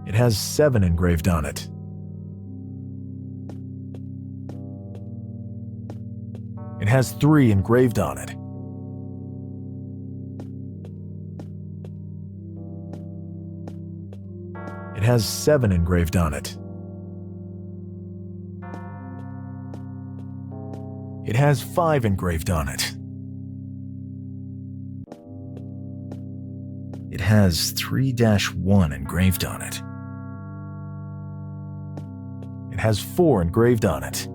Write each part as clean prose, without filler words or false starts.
It has 7 engraved on it. It has 3 engraved on it. It has 7 engraved on it. It has 5 engraved on it. It has 3-1 engraved on it. It has 4 engraved on it.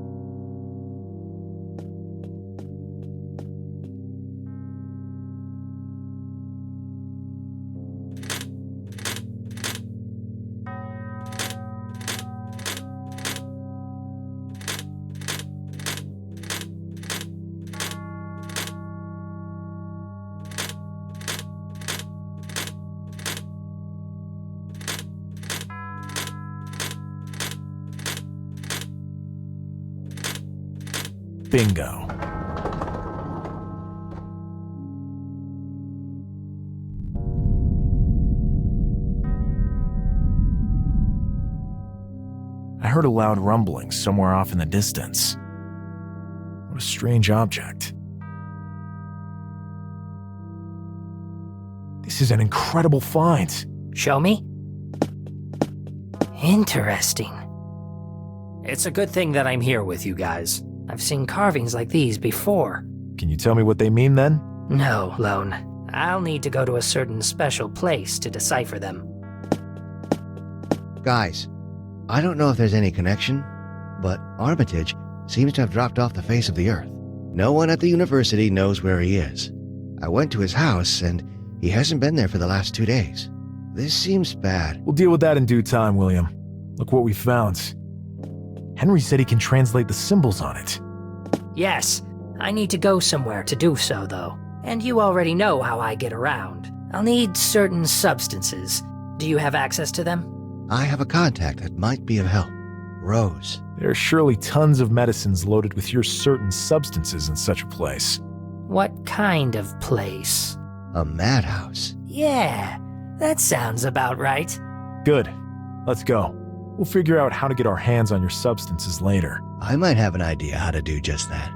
Bingo. I heard a loud rumbling somewhere off in the distance. What a strange object. This is an incredible find. Show me? Interesting. It's a good thing that I'm here with you guys. I've seen carvings like these before. Can you tell me what they mean then? No, Lone. I'll need to go to a certain special place to decipher them. Guys, I don't know if there's any connection, but Armitage seems to have dropped off the face of the earth. No one at the university knows where he is. I went to his house, and he hasn't been there for the last 2 days. This seems bad. We'll deal with that in due time, William. Look what we found. Henry said he can translate the symbols on it. Yes, I need to go somewhere to do so, though. And you already know how I get around. I'll need certain substances. Do you have access to them? I have a contact that might be of help. Rose. There are surely tons of medicines loaded with your certain substances in such a place. What kind of place? A madhouse. Yeah, that sounds about right. Good. Let's go. We'll figure out how to get our hands on your substances later. I might have an idea how to do just that.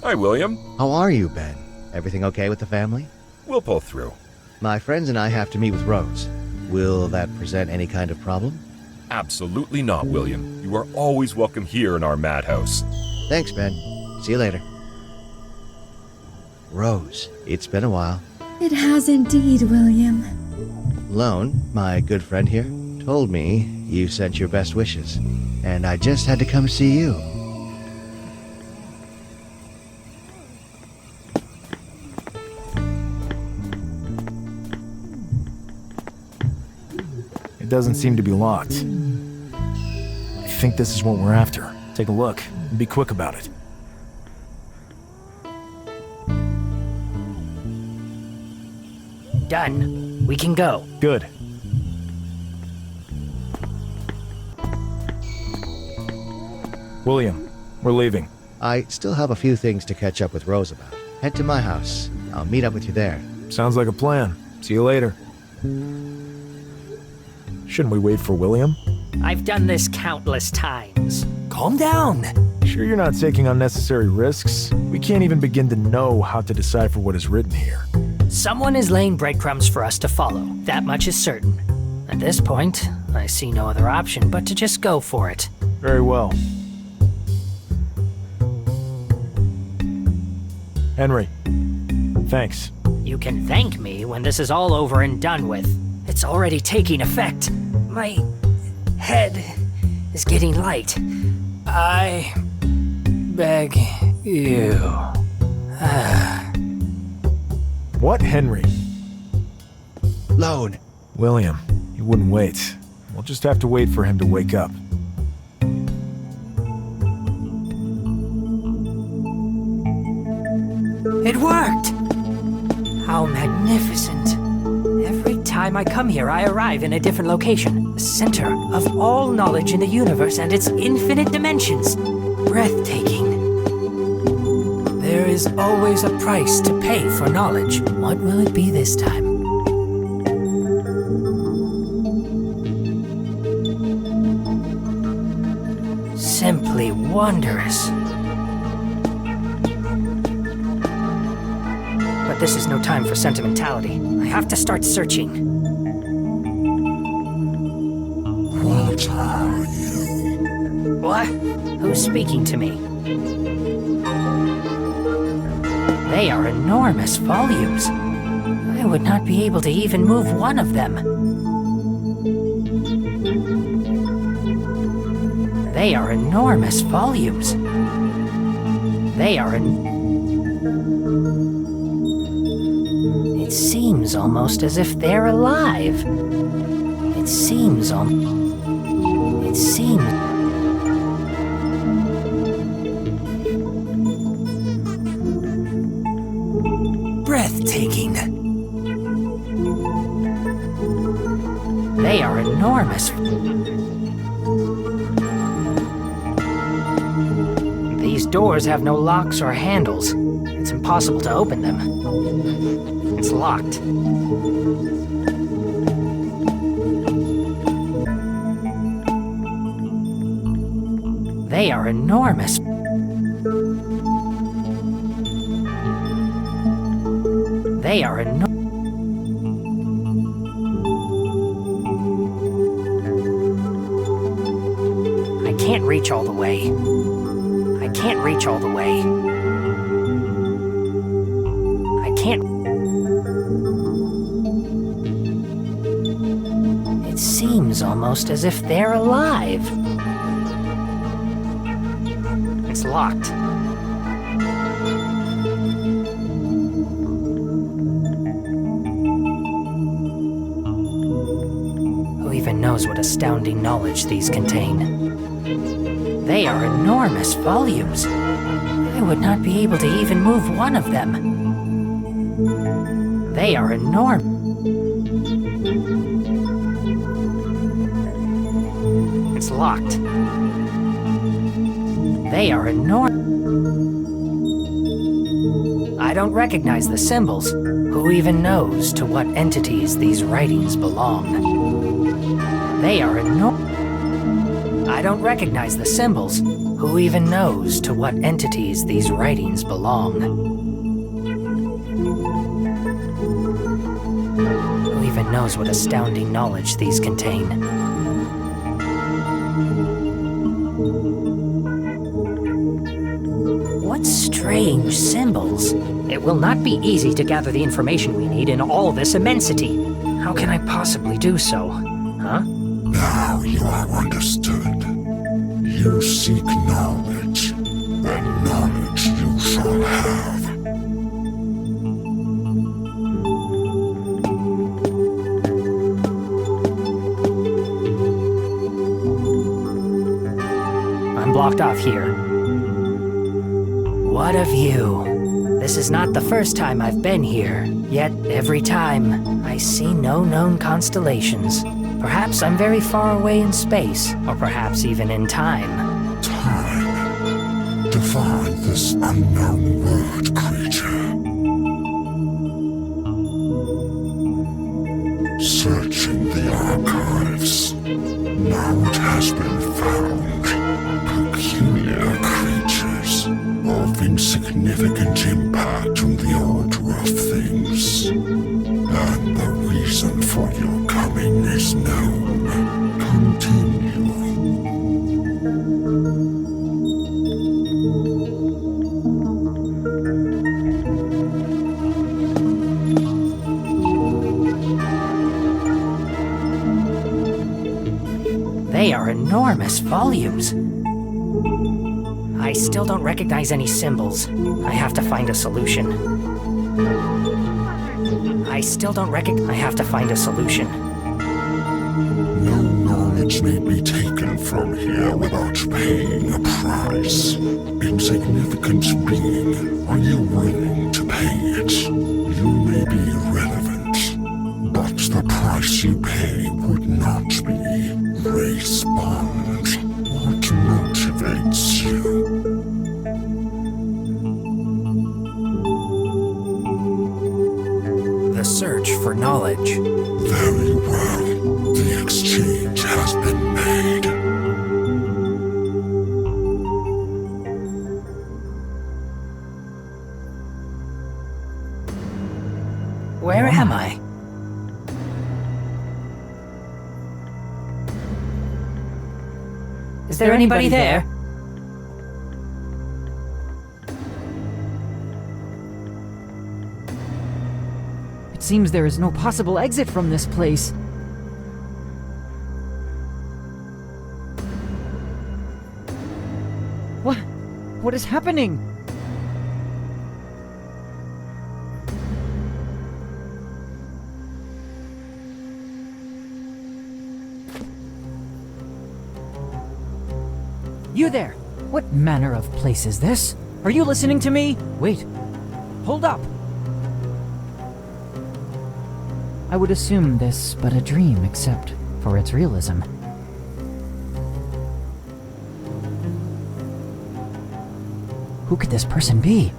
Hi, William. How are you, Ben? Everything okay with the family? We'll pull through. My friends and I have to meet with Rose. Will that present any kind of problem? Absolutely not, William. You are always welcome here in our madhouse. Thanks, Ben. See you later. Rose, it's been a while. It has indeed, William. Lone, my good friend here, told me you sent your best wishes, and I just had to come see you. It doesn't seem to be locked. I think this is what we're after. Take a look and be quick about it. Done. We can go. Good. William, we're leaving. I still have a few things to catch up with Rose about. Head to my house. I'll meet up with you there. Sounds like a plan. See you later. Shouldn't we wait for William? I've done this countless times. Calm down. Sure you're not taking unnecessary risks? We can't even begin to know how to decipher what is written here. Someone is laying breadcrumbs for us to follow. That much is certain. At this point, I see no other option but to just go for it. Very well. Henry, thanks. You can thank me when this is all over and done with. It's already taking effect. My head is getting light. I beg you. What, Henry? Lone. William, he wouldn't wait. We'll just have to wait for him to wake up. It worked! How magnificent. Every time I come here, I arrive in a different location. The center of all knowledge in the universe and its infinite dimensions. Breathtaking. There is always a price to pay for knowledge. What will it be this time? Simply wondrous. But this is no time for sentimentality. I have to start searching. What are you? What? Who's speaking to me? They are enormous volumes. I would not be able to even move one of them. They are enormous volumes. They are It seems almost as if they're alive. It seems breathtaking. They are enormous. These doors have no locks or handles. It's impossible to open them. It's locked. They are enormous. They are enormous. I can't reach all the way. I can't reach all the way. I can't. It seems almost as if they're alive. It's locked. Who even knows what astounding knowledge these contain? They are enormous volumes. I would not be able to even move one of them. They are enormous. It's locked. They are enormous. I don't recognize the symbols. Who even knows to what entities these writings belong? They are enormous. I don't recognize the symbols. Who even knows to what entities these writings belong? Who even knows what astounding knowledge these contain? What strange symbols. It will not be easy to gather the information we need in all this immensity. How can I possibly do so? Huh? Now you are understood. You seek knowledge, and knowledge you shall have. I'm blocked off here. What of you? This is not the first time I've been here, yet every time I see no known constellations. Perhaps I'm very far away in space, or perhaps even in time. Time. To find this unknown word creature. Searching the archives. Now it has been found. Peculiar creatures of insignificant impact on the order of things. And the reason for your coming is known. Continue. They are enormous volumes. I still don't recognize any symbols. I have to find a solution. I have to find a solution. No knowledge may be taken from here without paying a price. Insignificant being, are you willing to pay? pay it, you may be irrelevant, but the price you pay would not be race bond. What motivates you? The search for knowledge. Very well. The exchange has been made. Where am I? Is there anybody there? It seems there is no possible exit from this place. What is happening? You there! What manner of place is this? Are you listening to me? Wait. Hold up! I would assume this but a dream, except for its realism. Who could this person be?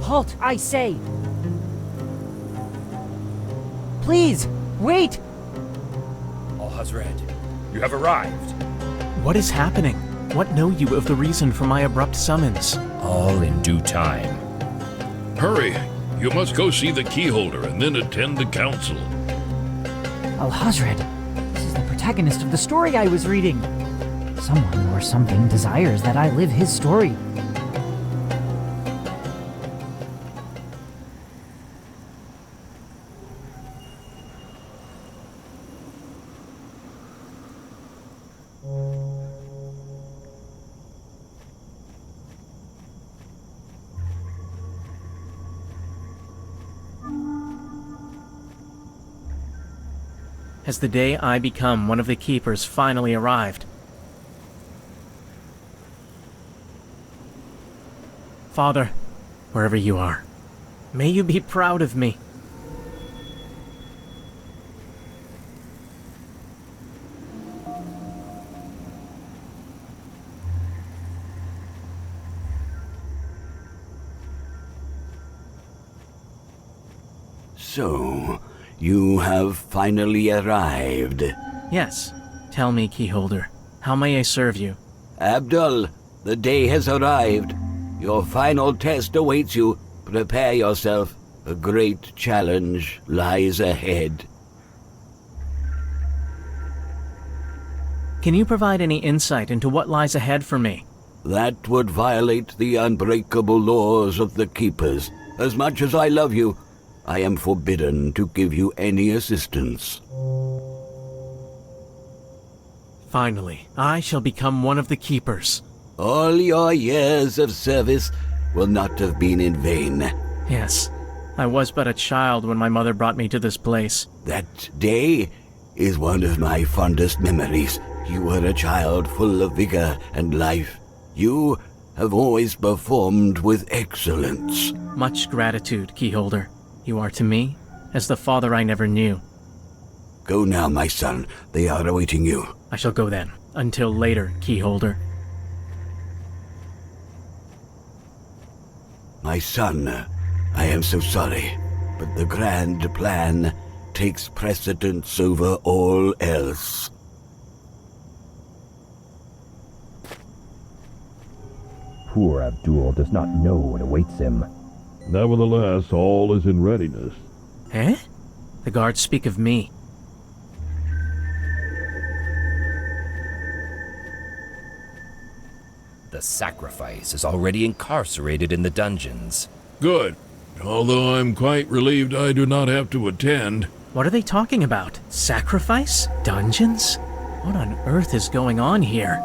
Halt, I say! Please, wait! Alhazred, you have arrived. What is happening? What know you of the reason for my abrupt summons? All in due time. Hurry! You must go see the keyholder and then attend the council. Alhazred, this is the protagonist of the story I was reading. Someone or something desires that I live his story. Has the day I become one of the keepers finally arrived? Father, wherever you are, may you be proud of me. So, you have finally arrived. Yes. Tell me, Keyholder, how may I serve you? Abdul, the day has arrived. Your final test awaits you. Prepare yourself. A great challenge lies ahead. Can you provide any insight into what lies ahead for me? That would violate the unbreakable laws of the Keepers. As much as I love you, I am forbidden to give you any assistance. Finally, I shall become one of the Keepers. All your years of service will not have been in vain. Yes, I was but a child when my mother brought me to this place. That day is one of my fondest memories. You were a child full of vigor and life. You have always performed with excellence. Much gratitude, Keyholder. You are to me as the father I never knew. Go now, my son. They are awaiting you. I shall go then. Until later, Keyholder. My son, I am so sorry, but the grand plan takes precedence over all else. Poor Abdul does not know what awaits him. Nevertheless, all is in readiness. Eh? The guards speak of me. The sacrifice is already incarcerated in the dungeons. Good. Although I'm quite relieved I do not have to attend. What are they talking about? Sacrifice? Dungeons? What on earth is going on here?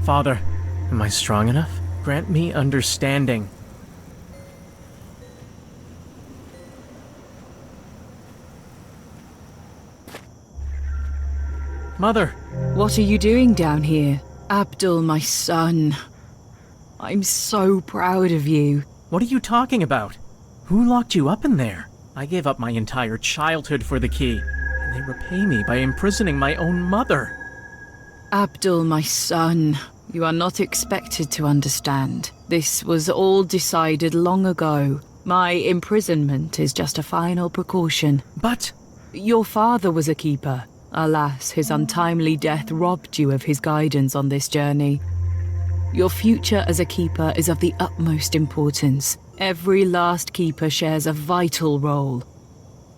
Father, Am I strong enough? Grant me understanding. Mother! What are you doing down here? Abdul, my son. I'm so proud of you. What are you talking about? Who locked you up in there? I gave up my entire childhood for the key, and they repay me by imprisoning my own mother. Abdul, my son, you are not expected to understand. This was all decided long ago. My imprisonment is just a final precaution. But... Your father was a keeper. Alas, his untimely death robbed you of his guidance on this journey. Your future as a keeper is of the utmost importance. Every last keeper shares a vital role.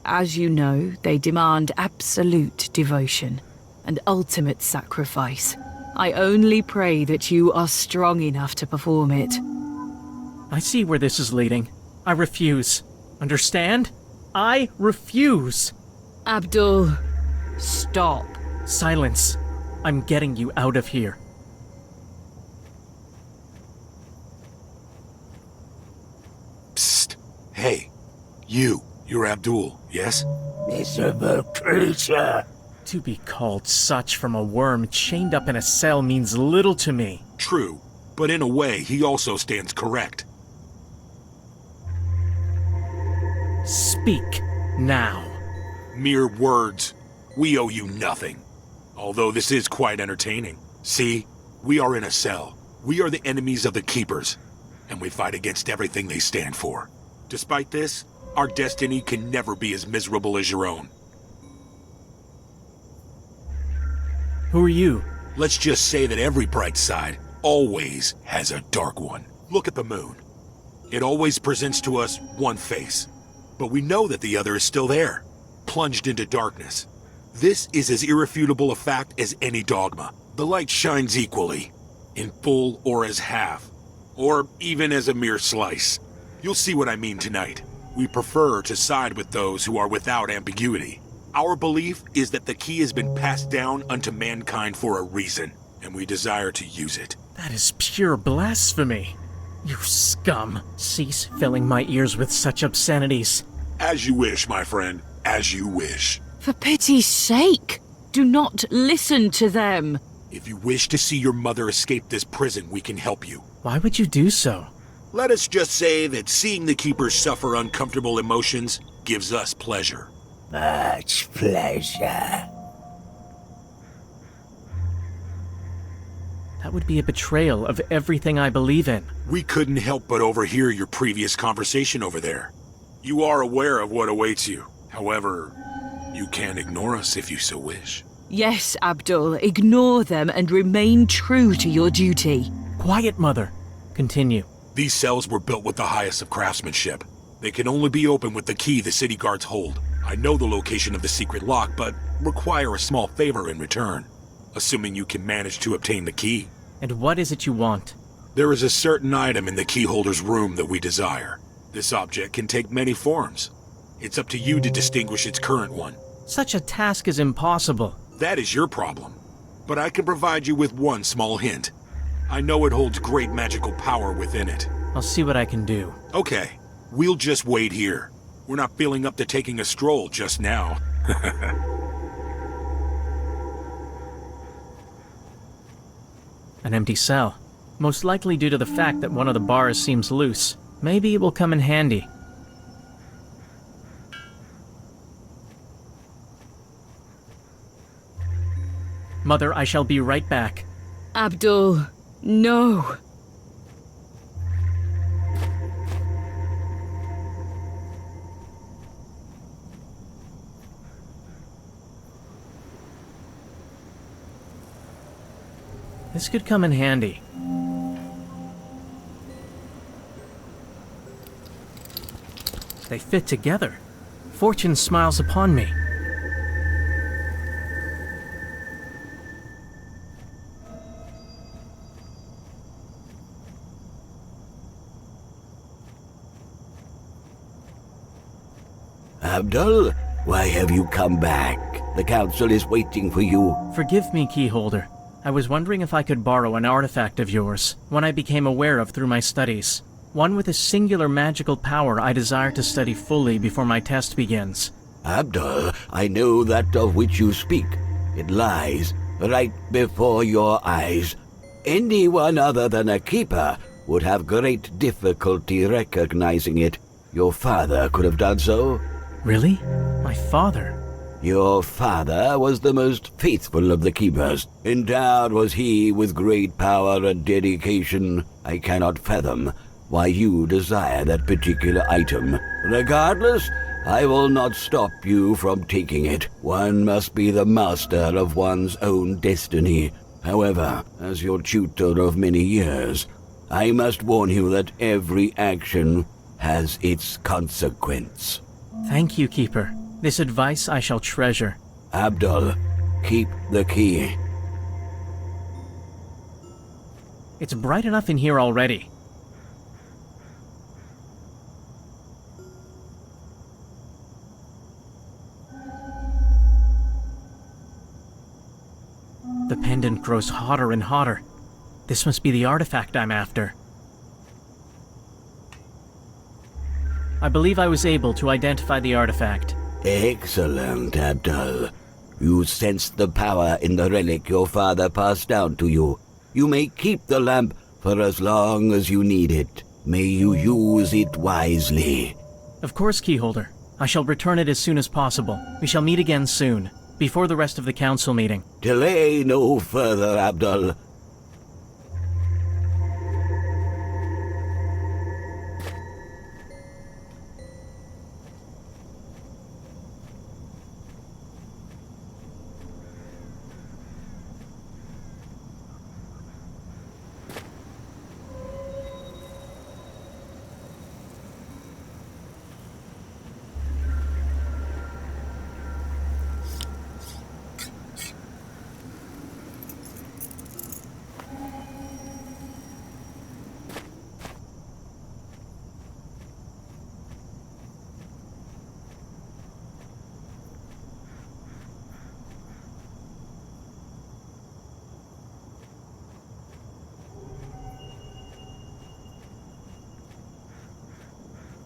As you know, they demand absolute devotion and ultimate sacrifice. I only pray that you are strong enough to perform it. I see where this is leading. I refuse. Understand? I refuse! Abdul, stop. Silence. I'm getting you out of here. Psst. Hey. You're Abdul, yes? Miserable creature. To be called such from a worm chained up in a cell means little to me. True, but in a way, he also stands correct. Speak now. Mere words. We owe you nothing. Although this is quite entertaining. See, we are in a cell. We are the enemies of the Keepers, and we fight against everything they stand for. Despite this, our destiny can never be as miserable as your own. Who are you? Let's just say that every bright side always has a dark one. Look at the moon. It always presents to us one face, but we know that the other is still there, plunged into darkness. This is as irrefutable a fact as any dogma. The light shines equally, in full or as half, or even as a mere slice. You'll see what I mean tonight. We prefer to side with those who are without ambiguity. Our belief is that the key has been passed down unto mankind for a reason, and we desire to use it. That is pure blasphemy. You scum. Cease filling my ears with such obscenities. As you wish, my friend. As you wish. For pity's sake, do not listen to them. If you wish to see your mother escape this prison, we can help you. Why would you do so? Let us just say that seeing the Keepers suffer uncomfortable emotions gives us pleasure. Much pleasure. That would be a betrayal of everything I believe in. We couldn't help but overhear your previous conversation over there. You are aware of what awaits you. However, you can ignore us if you so wish. Yes, Abdul, ignore them and remain true to your duty. Quiet, Mother. Continue. These cells were built with the highest of craftsmanship. They can only be opened with the key the city guards hold. I know the location of the secret lock, but require a small favor in return, assuming you can manage to obtain the key. And what is it you want? There is a certain item in the keyholder's room that we desire. This object can take many forms. It's up to you to distinguish its current one. Such a task is impossible. That is your problem. But I can provide you with one small hint. I know it holds great magical power within it. I'll see what I can do. Okay, we'll just wait here. We're not feeling up to taking a stroll just now. An empty cell. Most likely due to the fact that one of the bars seems loose. Maybe it will come in handy. Mother, I shall be right back. Abdul, no. This could come in handy. They fit together. Fortune smiles upon me. Abdul, why have you come back? The council is waiting for you. Forgive me, Keyholder. I was wondering if I could borrow an artifact of yours, one I became aware of through my studies. One with a singular magical power I desire to study fully before my test begins. Abdul, I know that of which you speak. It lies right before your eyes. Anyone other than a keeper would have great difficulty recognizing it. Your father could have done so. Really? My father? Your father was the most faithful of the keepers. Endowed was he with great power and dedication. I cannot fathom why you desire that particular item. Regardless, I will not stop you from taking it. One must be the master of one's own destiny. However, as your tutor of many years, I must warn you that every action has its consequence. Thank you, Keeper. This advice I shall treasure. Abdul, keep the key. It's bright enough in here already. The pendant grows hotter and hotter. This must be the artifact I'm after. I believe I was able to identify the artifact. Excellent, Abdul. You sensed the power in the relic your father passed down to you. You may keep the lamp for as long as you need it. May you use it wisely. Of course, Keyholder. I shall return it as soon as possible. We shall meet again soon, before the rest of the council meeting. Delay no further, Abdul.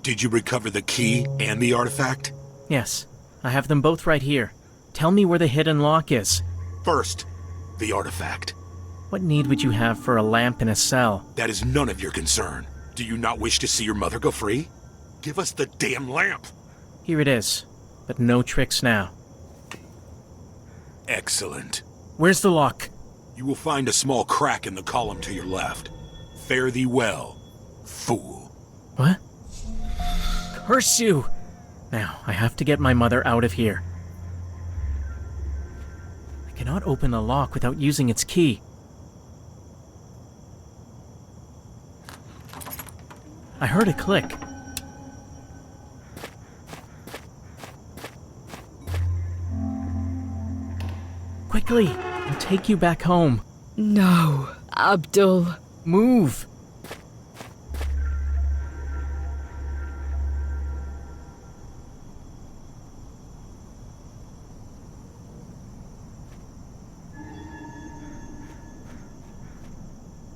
Did you recover the key and the artifact? Yes, I have them both right here. Tell me where the hidden lock is. First, the artifact. What need would you have for a lamp in a cell? That is none of your concern. Do you not wish to see your mother go free? Give us the damn lamp! Here it is, but no tricks now. Excellent. Where's the lock? You will find a small crack in the column to your left. Fare thee well, fool. What? Curse you! Now, I have to get my mother out of here. I cannot open the lock without using its key. I heard a click. Quickly! I'll take you back home. No, Abdul. Move!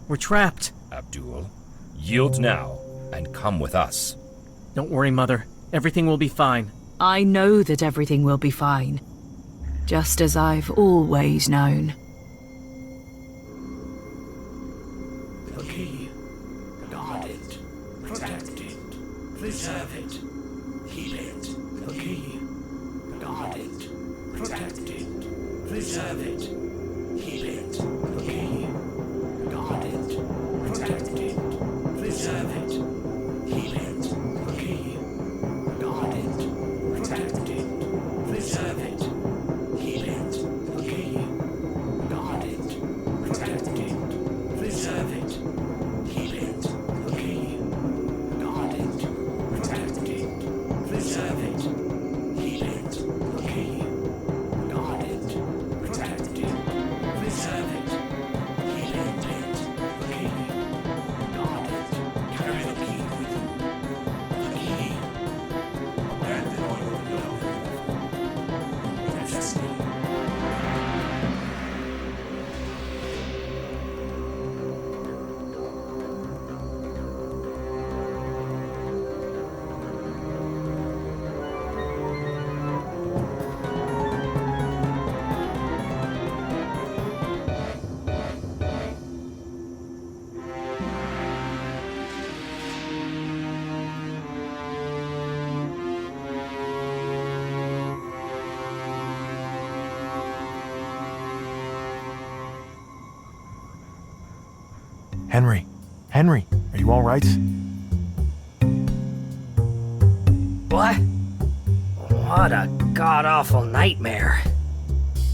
We're trapped. Abdul, yield now and come with us. Don't worry, Mother. Everything will be fine. I know that everything will be fine. Just as I've always known. The key. Guard it. Protect it. Preserve it. Keep it. The key. Guard it. Protect it. Preserve it. Keep it. The key. Guard it. Protect it. Preserve it. Keep it. The key. Guard it. Protect it. Preserve it. Keep it. The key. Guard it. Protect it. Preserve it. Keep it. The key. Guard it. Protect it. Preserve it. Keep it. The key. Guard it. Protect it. Henry, are you all right? What? What a god-awful nightmare.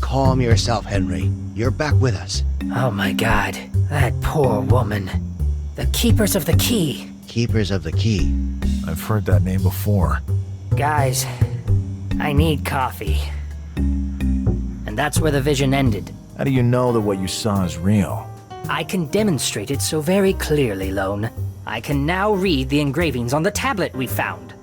Calm yourself, Henry. You're back with us. Oh my god, that poor woman. The Keepers of the Key. Keepers of the Key. I've heard that name before. Guys, I need coffee. And that's where the vision ended. How do you know that what you saw is real? I can demonstrate it so very clearly, Lone. I can now read the engravings on the tablet we found.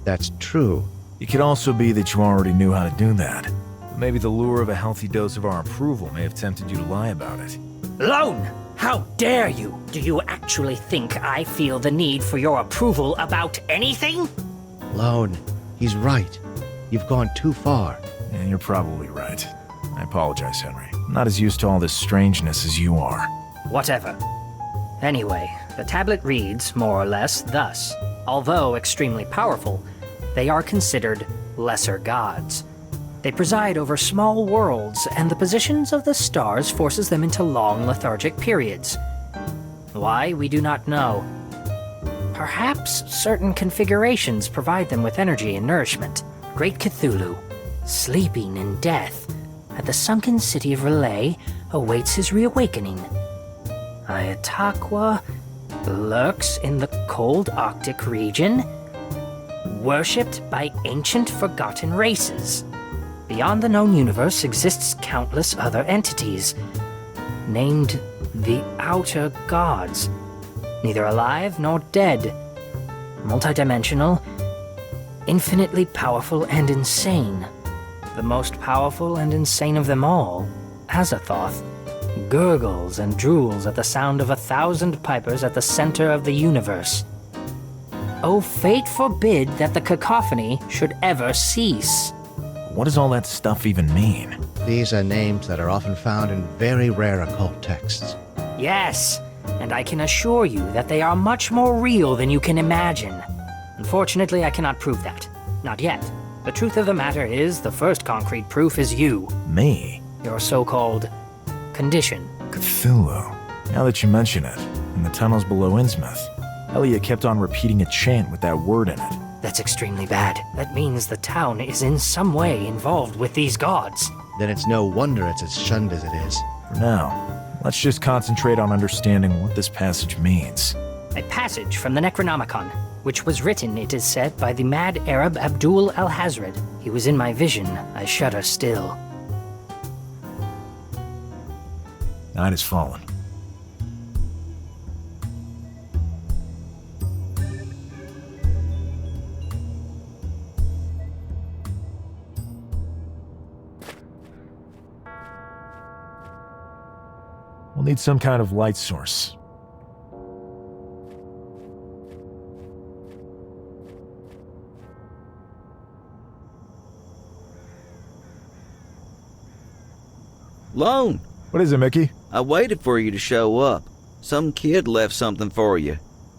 That's true. It could also be that you already knew how to do that. Maybe the lure of a healthy dose of our approval may have tempted you to lie about it. Lone! How dare you? Do you actually think I feel the need for your approval about anything? Lone, he's right. You've gone too far. Yeah, you're probably right. I apologize, Henry. I'm not as used to all this strangeness as you are. Whatever. Anyway, the tablet reads, more or less, thus. Although extremely powerful, they are considered lesser gods. They preside over small worlds, and the positions of the stars forces them into long lethargic periods. Why, we do not know. Perhaps certain configurations provide them with energy and nourishment. Great Cthulhu, sleeping in death, at the sunken city of Relay, awaits his reawakening. Ayataqua lurks in the cold Arctic region, worshipped by ancient forgotten races. Beyond the known universe exists countless other entities, named the Outer Gods, neither alive nor dead, multidimensional, infinitely powerful and insane. The most powerful and insane of them all, Azathoth, gurgles and drools at the sound of 1,000 pipers at the center of the universe. Oh, fate forbid that the cacophony should ever cease. What does all that stuff even mean? These are names that are often found in very rare occult texts. Yes, and I can assure you that they are much more real than you can imagine. Unfortunately, I cannot prove that. Not yet. The truth of the matter is, the first concrete proof is you. Me? Your so-called condition. Cthulhu. Now that you mention it, in the tunnels below Innsmouth, Elliot kept on repeating a chant with that word in it. That's extremely bad. That means the town is in some way involved with these gods. Then it's no wonder it's as shunned as it is. For now, let's just concentrate on understanding what this passage means. A passage from the Necronomicon, which was written, it is said, by the Mad Arab Abdul Alhazred. He was in my vision. I shudder still. Night has fallen. We'll need some kind of light source. Lone! What is it, Mickey? I waited for you to show up. Some kid left something for you.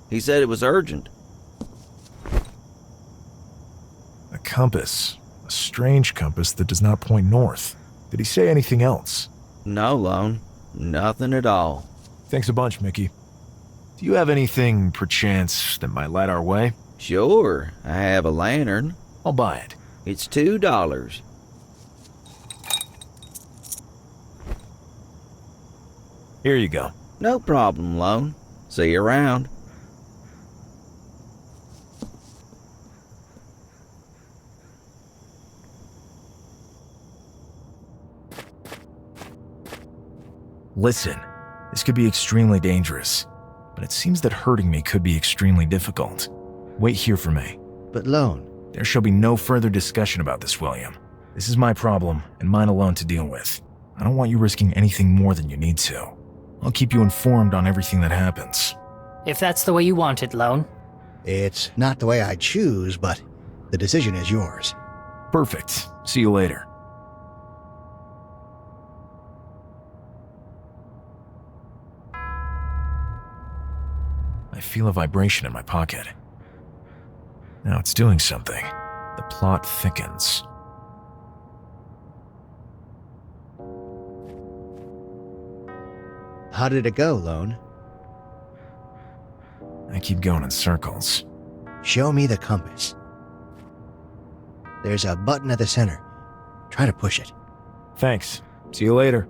He said it was urgent. A compass. A strange compass that does not point north. Did he say anything else? No, Lone. Nothing at all. Thanks a bunch, Mickey. Do you have anything, perchance, that might light our way? Sure. I have a lantern. I'll buy it. It's $2. Here you go. No problem, Lone. See you around. Listen, this could be extremely dangerous, but it seems that hurting me could be extremely difficult. Wait here for me. But Lone... There shall be no further discussion about this, William. This is my problem, and mine alone to deal with. I don't want you risking anything more than you need to. I'll keep you informed on everything that happens. If that's the way you want it, Lone. It's not the way I choose, but the decision is yours. Perfect. See you later. I feel a vibration in my pocket. Now it's doing something. The plot thickens. How did it go, Lone? I keep going in circles. Show me the compass. There's a button at the center. Try to push it. Thanks. See you later.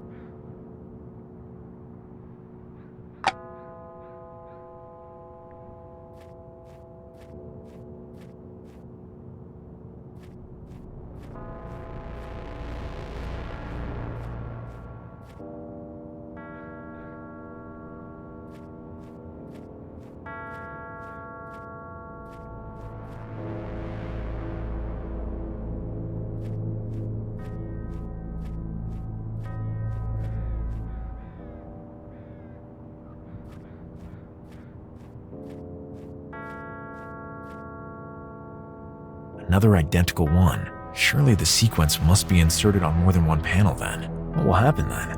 Another identical one. Surely the sequence must be inserted on more than one panel then. What will happen then?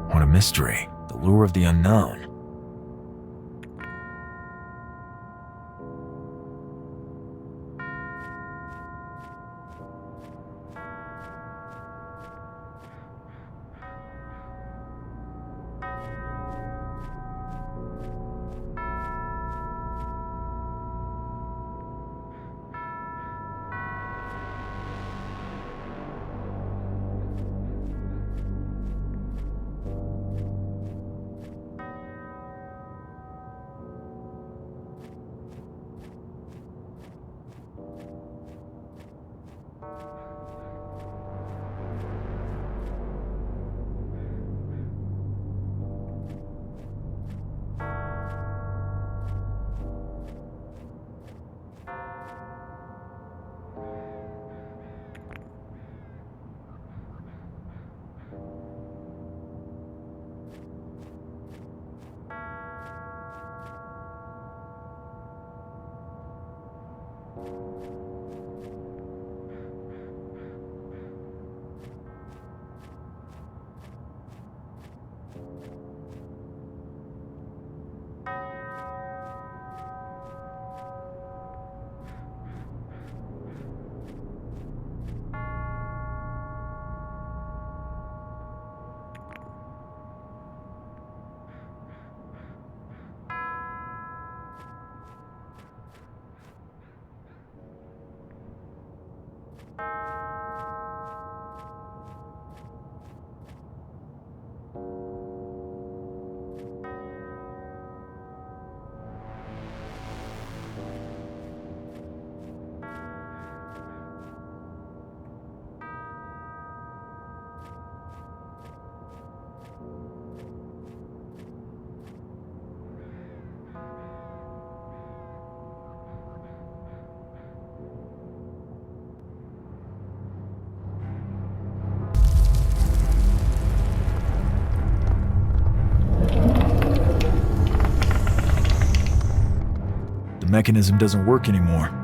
What a mystery. The lure of the unknown. The mechanism doesn't work anymore.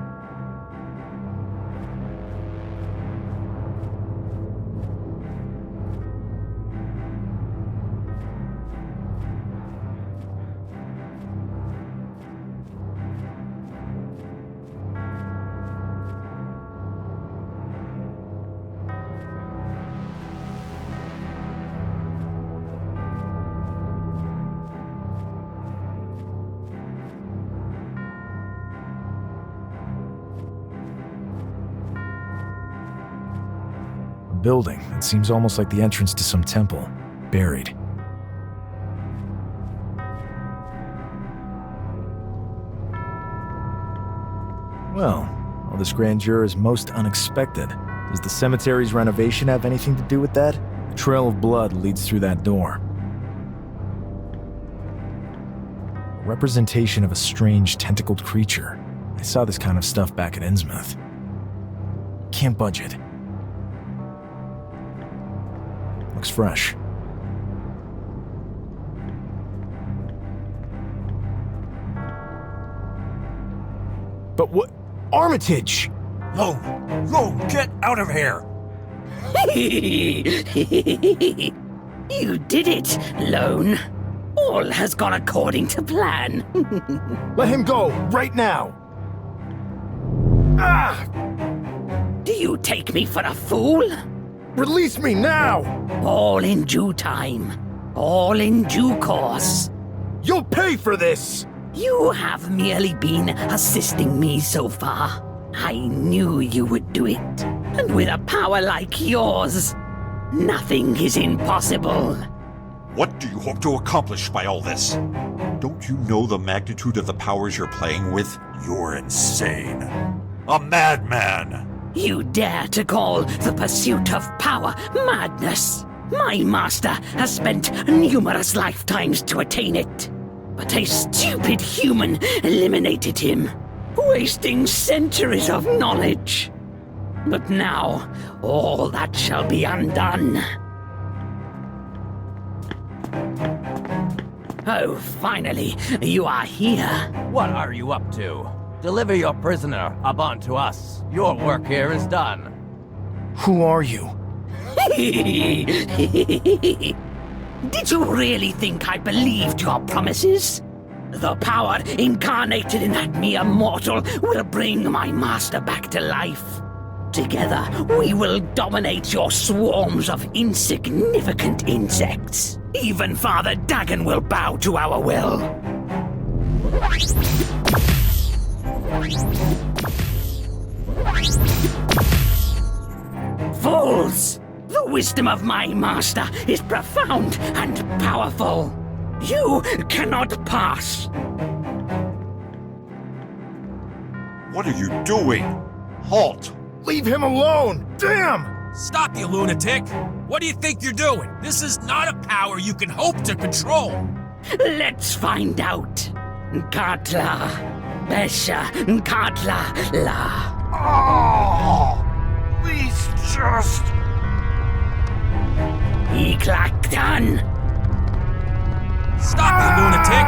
Building that seems almost like the entrance to some temple, buried. Well, all this grandeur is most unexpected. Does the cemetery's renovation have anything to do with that? A trail of blood leads through that door. A representation of a strange tentacled creature. I saw this kind of stuff back at Innsmouth. Can't budge it. Looks fresh. But what? Armitage! Lo, get out of here! You did it, Lone. All has gone according to plan. Let him go, right now! Ah! Do you take me for a fool? Release me now! All in due time. All in due course. You'll pay for this! You have merely been assisting me so far. I knew you would do it. And with a power like yours, nothing is impossible. What do you hope to accomplish by all this? Don't you know the magnitude of the powers you're playing with? You're insane. A madman! You dare to call the pursuit of power madness? My master has spent numerous lifetimes to attain it. But a stupid human eliminated him, wasting centuries of knowledge. But now, all that shall be undone. Oh, finally, you are here. What are you up to? Deliver your prisoner up onto us. Your work here is done. Who are you? Did you really think I believed your promises? The power incarnated in that mere mortal will bring my master back to life. Together, we will dominate your swarms of insignificant insects. Even Father Dagon will bow to our will. Fools! The wisdom of my master is profound and powerful. You cannot pass. What are you doing? Halt! Leave him alone! Damn! Stop, you lunatic! What do you think you're doing? This is not a power you can hope to control! Let's find out. Katla, Besha, Katla, La. Oh! Please just... Iklaktan. Stop, you lunatic!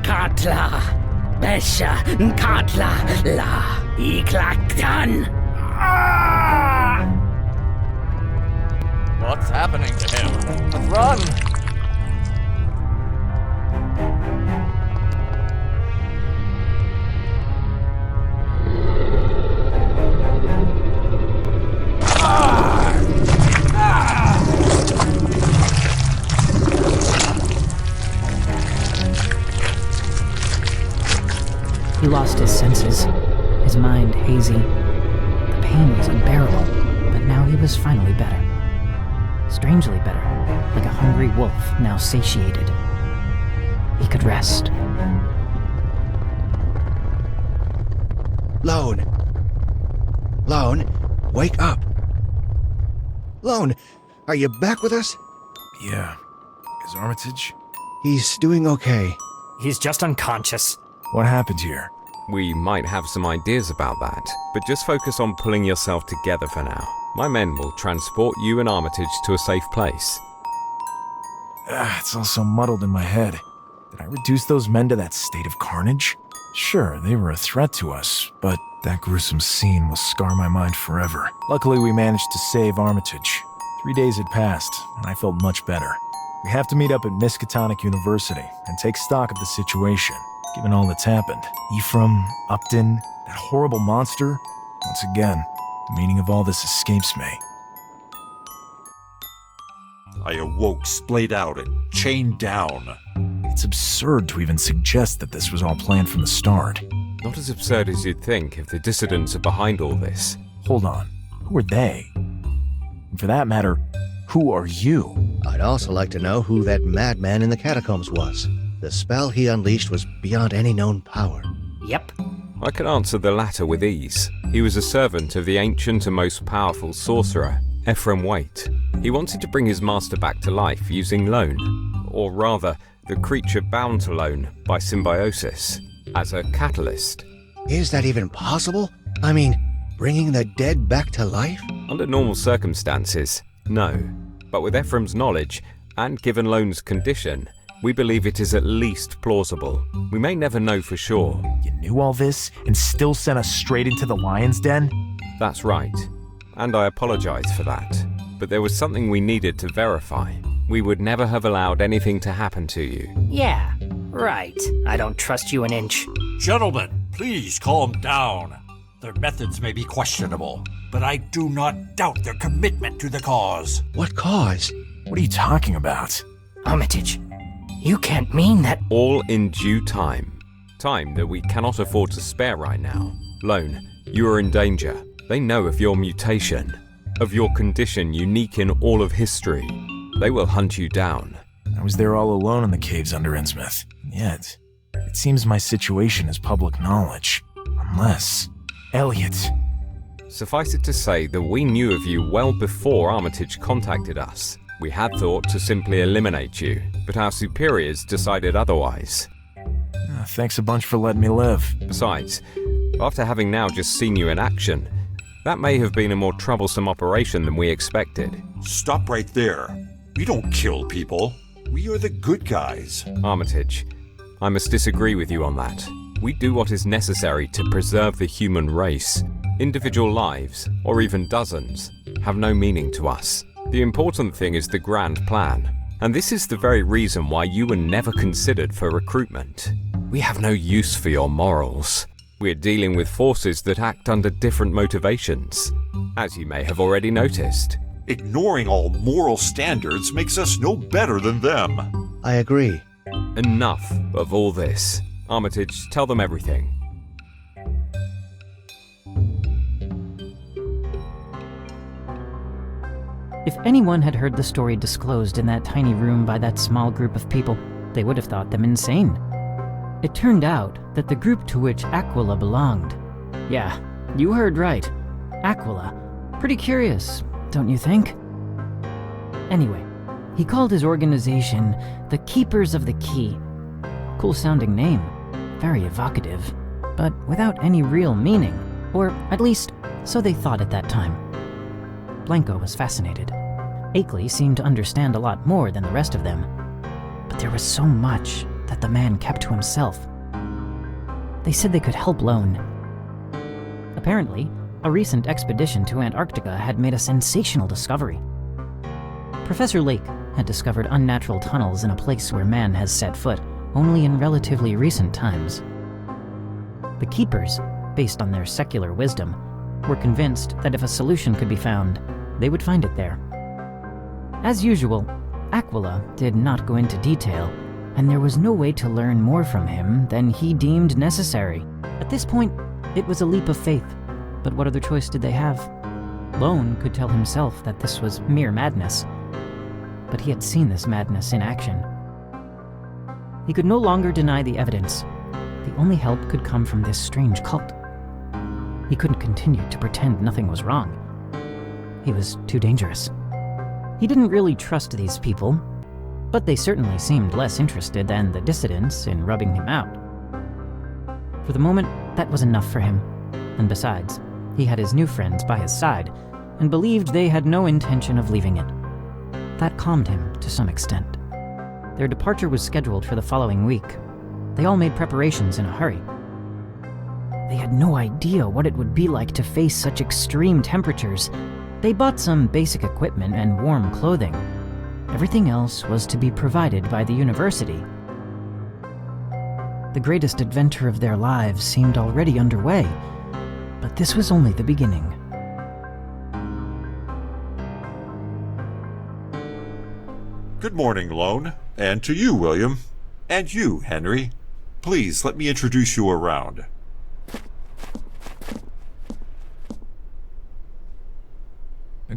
Katla, Besha, Katla, La. Iklaktan. What's happening to him? Let's run! He lost his senses, his mind hazy. The pain was unbearable, but now he was finally better. Strangely better, like a hungry wolf now satiated. He could rest. Lone! Lone, wake up! Lone, are you back with us? Yeah. Is Armitage? He's doing okay. He's just unconscious. What happened here? We might have some ideas about that, but just focus on pulling yourself together for now. My men will transport you and Armitage to a safe place. It's all so muddled in my head. Did I reduce those men to that state of carnage? Sure, they were a threat to us, but that gruesome scene will scar my mind forever. Luckily, we managed to save Armitage. 3 days had passed, and I felt much better. We have to meet up at Miskatonic University and take stock of the situation. Given all that's happened, Ephraim, Upton, that horrible monster, once again, the meaning of all this escapes me. I awoke splayed out and chained down. It's absurd to even suggest that this was all planned from the start. Not as absurd as you'd think if the dissidents are behind all this. Hold on, who are they? And for that matter, who are you? I'd also like to know who that madman in the catacombs was. The spell he unleashed was beyond any known power. Yep. I can answer the latter with ease. He was a servant of the ancient and most powerful sorcerer, Ephraim Waite. He wanted to bring his master back to life using Lone, or rather, the creature bound to Lone by symbiosis, as a catalyst. Is that even possible? I mean, bringing the dead back to life? Under normal circumstances, no. But with Ephraim's knowledge, and given Lone's condition, we believe it is at least plausible. We may never know for sure. You knew all this and still sent us straight into the lion's den? That's right. And I apologize for that. But there was something we needed to verify. We would never have allowed anything to happen to you. Yeah, right. I don't trust you an inch. Gentlemen, please calm down. Their methods may be questionable, but I do not doubt their commitment to the cause. What cause? What are you talking about? Armitage, you can't mean that. All in due time. Time that we cannot afford to spare right now. Lone, you are in danger. They know of your mutation, of your condition unique in all of history. They will hunt you down. I was there all alone in the caves under Innsmouth. Yet, it seems my situation is public knowledge. Unless... Elliot. Suffice it to say that we knew of you well before Armitage contacted us. We had thought to simply eliminate you, but our superiors decided otherwise. Thanks a bunch for letting me live. Besides, after having now just seen you in action, that may have been a more troublesome operation than we expected. Stop right there. We don't kill people. We are the good guys. Armitage, I must disagree with you on that. We do what is necessary to preserve the human race. Individual lives, or even dozens, have no meaning to us. The important thing is the grand plan, and this is the very reason why you were never considered for recruitment. We have no use for your morals. We're dealing with forces that act under different motivations, as you may have already noticed. Ignoring all moral standards makes us no better than them. I agree. Enough of all this. Armitage, tell them everything. If anyone had heard the story disclosed in that tiny room by that small group of people, they would have thought them insane. It turned out that the group to which Aquila belonged... Yeah, you heard right. Aquila. Pretty curious, don't you think? Anyway, he called his organization the Keepers of the Key. Cool sounding name. Very evocative, but without any real meaning. Or, at least, so they thought at that time. Blanco was fascinated. Akeley seemed to understand a lot more than the rest of them. But there was so much that the man kept to himself. They said they could help Lone. Apparently, a recent expedition to Antarctica had made a sensational discovery. Professor Lake had discovered unnatural tunnels in a place where man has set foot only in relatively recent times. The Keepers, based on their secular wisdom, were convinced that if a solution could be found, they would find it there. As usual, Aquila did not go into detail, and there was no way to learn more from him than he deemed necessary. At this point, it was a leap of faith, but what other choice did they have? Lone could tell himself that this was mere madness, but he had seen this madness in action. He could no longer deny the evidence. The only help could come from this strange cult. He couldn't continue to pretend nothing was wrong. He was too dangerous. He didn't really trust these people, but they certainly seemed less interested than the dissidents in rubbing him out. For the moment, that was enough for him. And besides, he had his new friends by his side, and believed they had no intention of leaving it. That calmed him to some extent. Their departure was scheduled for the following week. They all made preparations in a hurry. They had no idea what it would be like to face such extreme temperatures. They bought some basic equipment and warm clothing. Everything else was to be provided by the university. The greatest adventure of their lives seemed already underway, but this was only the beginning. Good morning, Lone. And to you, William. And you, Henry. Please let me introduce you around.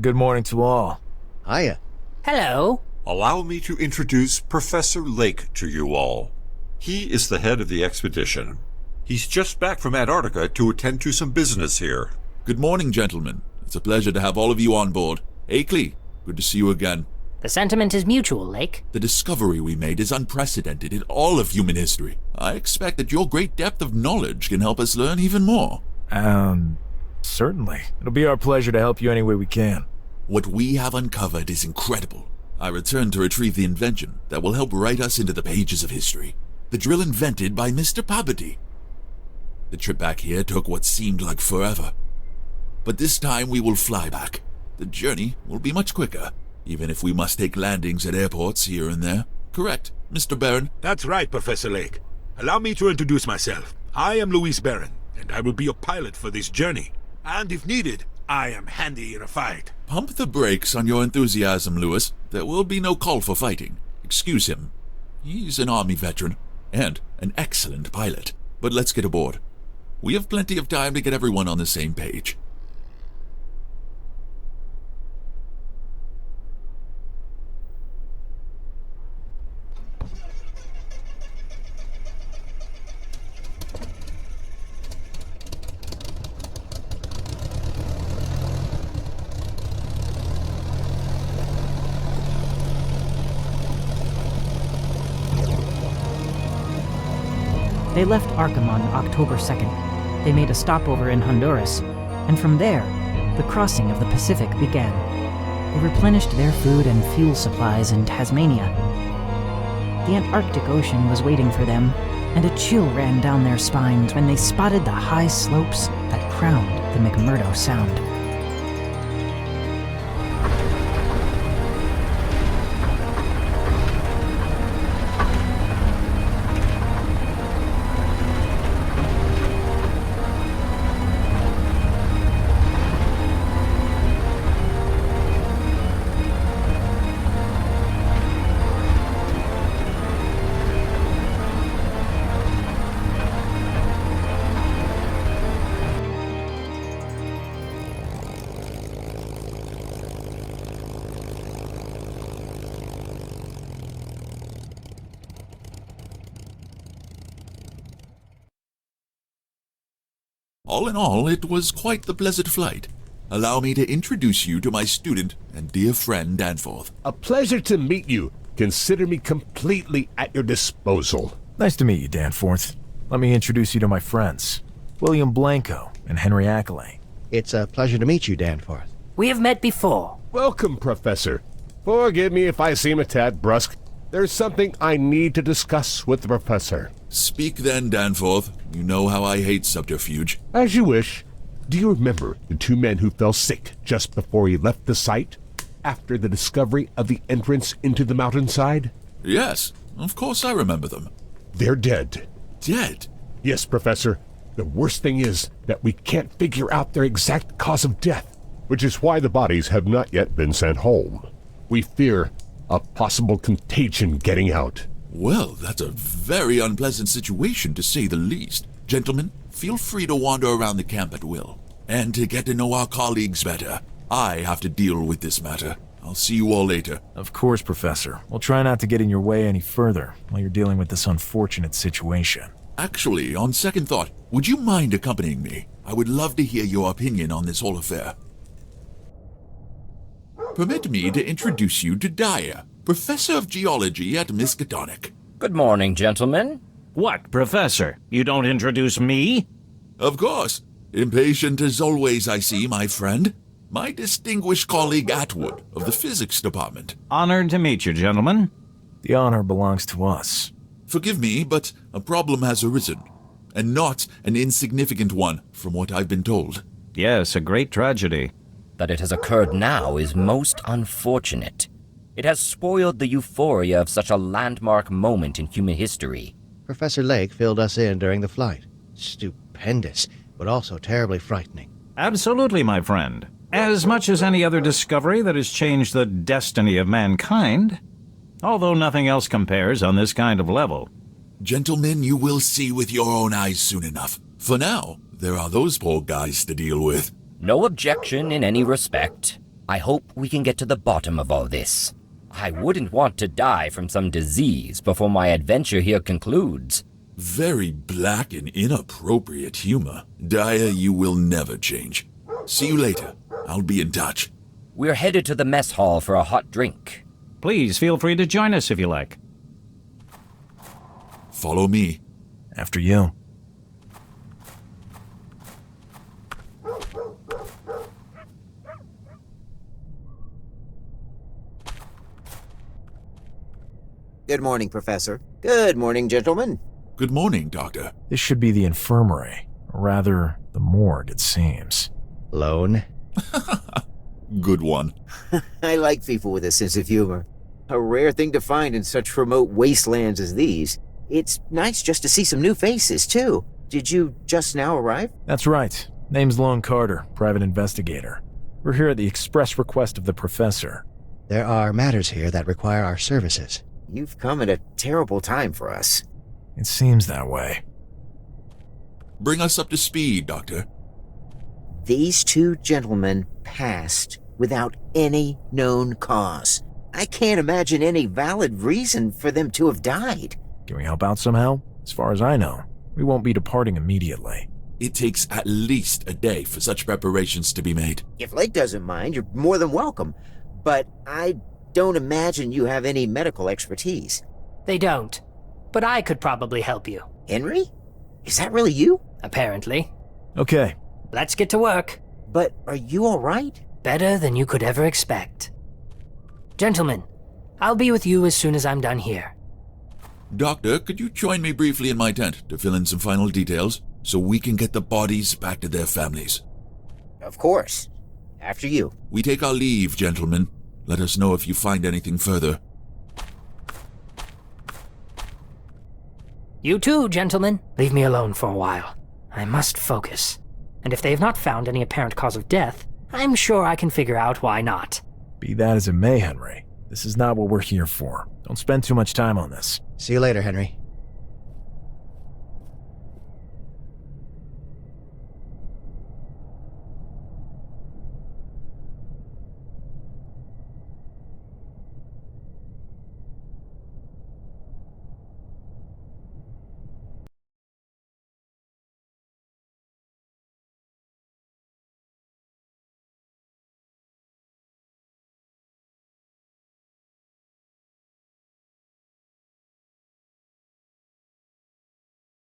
Good morning to all. Hiya. Hello. Allow me to introduce Professor Lake to you all. He is the head of the expedition. He's just back from Antarctica to attend to some business here. Good morning, gentlemen. It's a pleasure to have all of you on board. Akeley, good to see you again. The sentiment is mutual, Lake. The discovery we made is unprecedented in all of human history. I expect that your great depth of knowledge can help us learn even more. Certainly. It'll be our pleasure to help you any way we can. What we have uncovered is incredible. I returned to retrieve the invention that will help write us into the pages of history. The drill invented by Mr. Pabberty. The trip back here took what seemed like forever. But this time we will fly back. The journey will be much quicker, even if we must take landings at airports here and there. Correct, Mr. Barron? That's right, Professor Lake. Allow me to introduce myself. I am Louis Barron, and I will be your pilot for this journey. And if needed, I am handy in a fight. Pump the brakes on your enthusiasm, Lewis. There will be no call for fighting. Excuse him. He's an Army veteran, and an excellent pilot. But let's get aboard. We have plenty of time to get everyone on the same page. They left Arkham on October 2nd. They made a stopover in Honduras, and from there, the crossing of the Pacific began. They replenished their food and fuel supplies in Tasmania. The Antarctic Ocean was waiting for them, and a chill ran down their spines when they spotted the high slopes that crowned the McMurdo Sound. All in all, it was quite the pleasant flight. Allow me to introduce you to my student and dear friend Danforth. A pleasure to meet you. Consider me completely at your disposal. Nice to meet you, Danforth. Let me introduce you to my friends, William Blanco and Henry Accolay. It's a pleasure to meet you, Danforth. We have met before. Welcome, Professor. Forgive me if I seem a tad brusque. There's something I need to discuss with the Professor. Speak then, Danforth. You know how I hate subterfuge. As you wish. Do you remember the two men who fell sick just before he left the site, after the discovery of the entrance into the mountainside? Yes, of course I remember them. They're dead. Dead? Yes, Professor. The worst thing is that we can't figure out their exact cause of death, which is why the bodies have not yet been sent home. We fear a possible contagion getting out. Well, that's a very unpleasant situation, to say the least. Gentlemen, feel free to wander around the camp at will. And to get to know our colleagues better, I have to deal with this matter. I'll see you all later. Of course, Professor. We'll try not to get in your way any further while you're dealing with this unfortunate situation. Actually, on second thought, would you mind accompanying me? I would love to hear your opinion on this whole affair. Permit me to introduce you to Dyer, Professor of Geology at Miskatonic. Good morning, gentlemen. What, Professor? You don't introduce me? Of course. Impatient as always, I see, my friend. My distinguished colleague Atwood of the Physics Department. Honored to meet you, gentlemen. The honor belongs to us. Forgive me, but a problem has arisen. And not an insignificant one, from what I've been told. Yes, a great tragedy. That it has occurred now is most unfortunate. It has spoiled the euphoria of such a landmark moment in human history. Professor Lake filled us in during the flight. Stupendous, but also terribly frightening. Absolutely, my friend. As much as any other discovery that has changed the destiny of mankind. Although nothing else compares on this kind of level. Gentlemen, you will see with your own eyes soon enough. For now, there are those poor guys to deal with. No objection in any respect. I hope we can get to the bottom of all this. I wouldn't want to die from some disease before my adventure here concludes. Very black and inappropriate humor. Dyer, you will never change. See you later. I'll be in touch. We're headed to the mess hall for a hot drink. Please feel free to join us if you like. Follow me. After you. Good morning, Professor. Good morning, gentlemen. Good morning, Doctor. This should be the infirmary. Or rather, the morgue, it seems. Lone? Good one. I like people with a sense of humor. A rare thing to find in such remote wastelands as these. It's nice just to see some new faces, too. Did you just now arrive? That's right. Name's Lone Carter, private investigator. We're here at the express request of the professor. There are matters here that require our services. You've come at a terrible time for us. It seems that way. Bring us up to speed, Doctor. These two gentlemen passed without any known cause. I can't imagine any valid reason for them to have died. Can we help out somehow? As far as I know, we won't be departing immediately. It takes at least a day for such preparations to be made. If Lake doesn't mind, you're more than welcome. But I don't imagine you have any medical expertise. They don't. But I could probably help you. Henry? Is that really you? Apparently. Okay. Let's get to work. But are you all right? Better than you could ever expect. Gentlemen, I'll be with you as soon as I'm done here. Doctor, could you join me briefly in my tent to fill in some final details so we can get the bodies back to their families? Of course. After you. We take our leave, gentlemen. Let us know if you find anything further. You too, gentlemen. Leave me alone for a while. I must focus. And if they have not found any apparent cause of death, I'm sure I can figure out why not. Be that as it may, Henry. This is not what we're here for. Don't spend too much time on this. See you later, Henry.